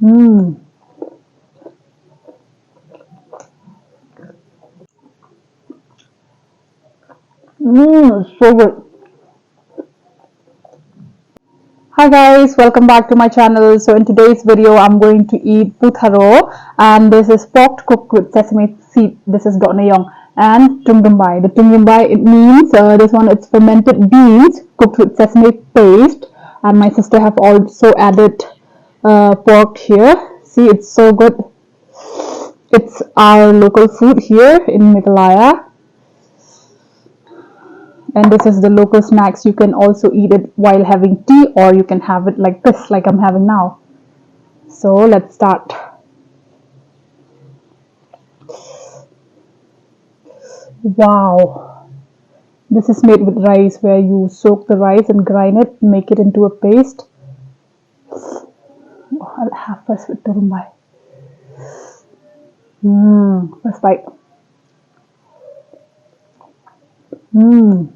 Mmm. So good. Hi guys, welcome back to my channel. So in today's video, I'm going to eat putharo, and this is pork cooked with sesame seed. This is iong and Tungrymbai. The Tungrymbai, it means this one, it's fermented beans cooked with sesame paste, and my sister have also added pork here. See, it's so good. It's our local food here in Meghalaya, and this is the local snacks. You can also eat it while having tea, or you can have it like this, like I'm having now. So let's start. Wow, this is made with rice, where you soak the rice and grind it, make it into a paste. Oh, I'll have first with Tungrymbai. First bite. Mmm.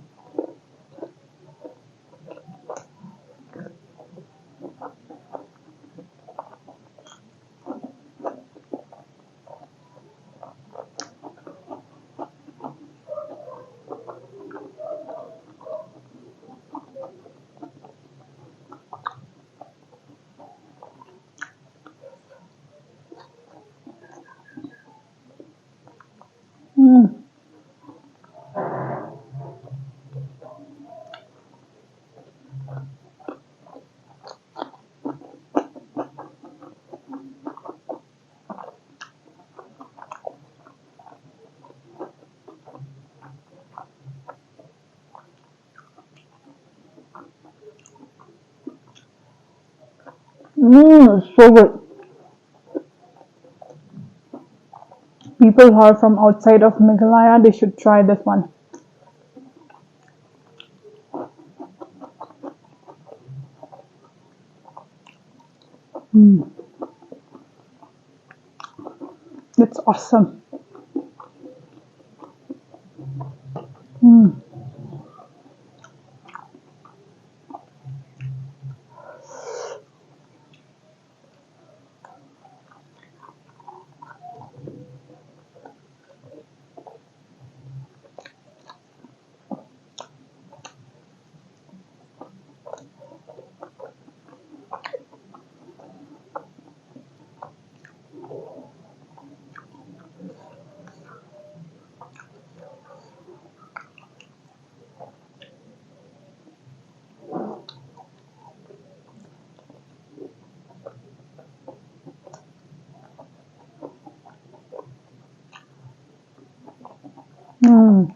Mmm. So good. People who are from outside of Meghalaya, they should try this one. It's awesome.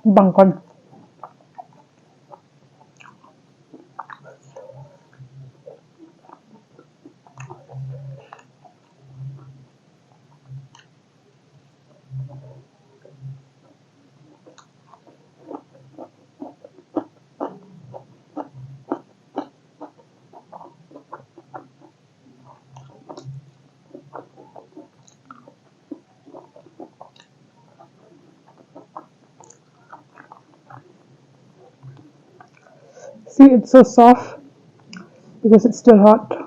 Bangkon. See, it's so soft because it's still hot.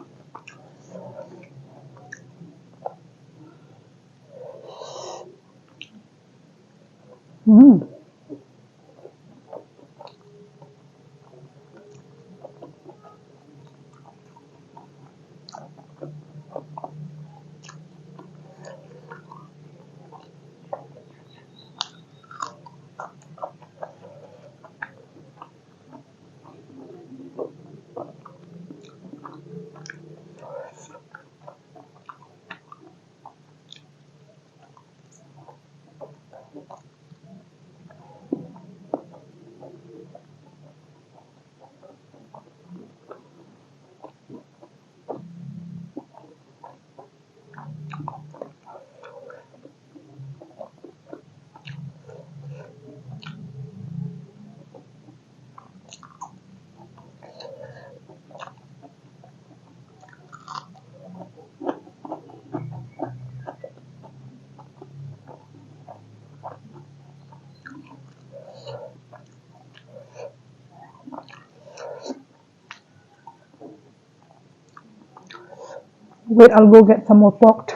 Wait, I'll go get some more pork.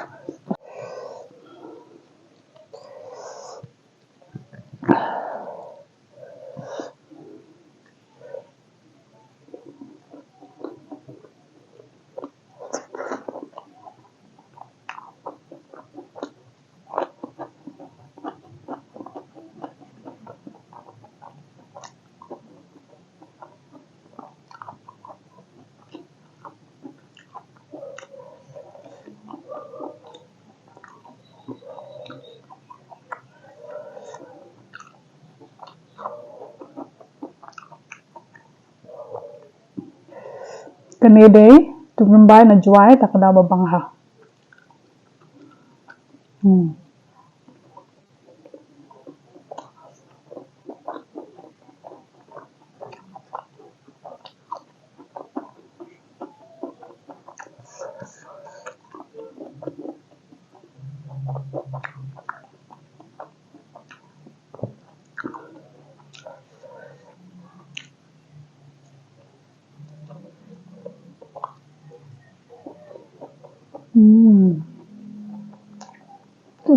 Kanede, Tungrymbai na juai takada babangha.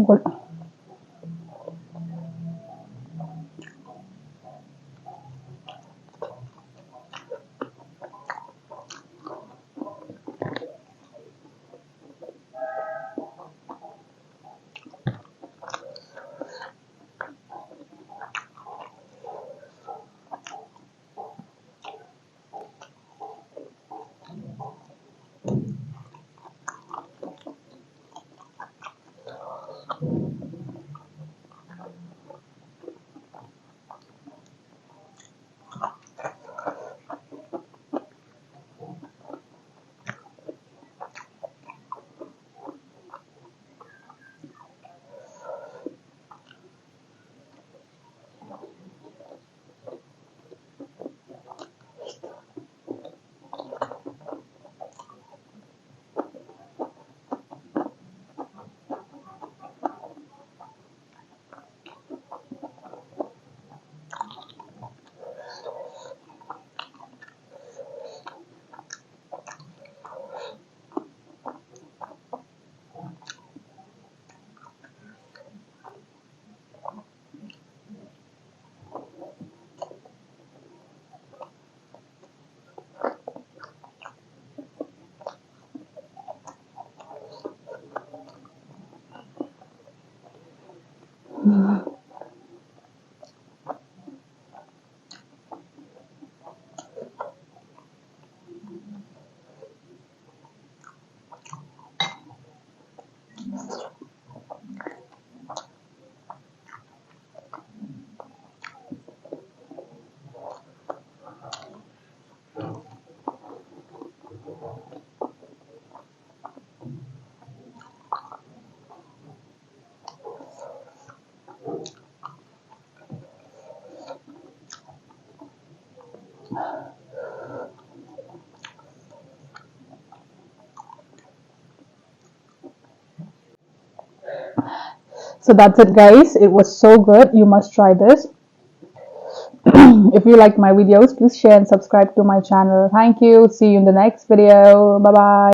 Good. So that's it, guys. It was so good. You must try this. If you like my videos, please share and subscribe to my channel. Thank you. See you in the next video. Bye bye.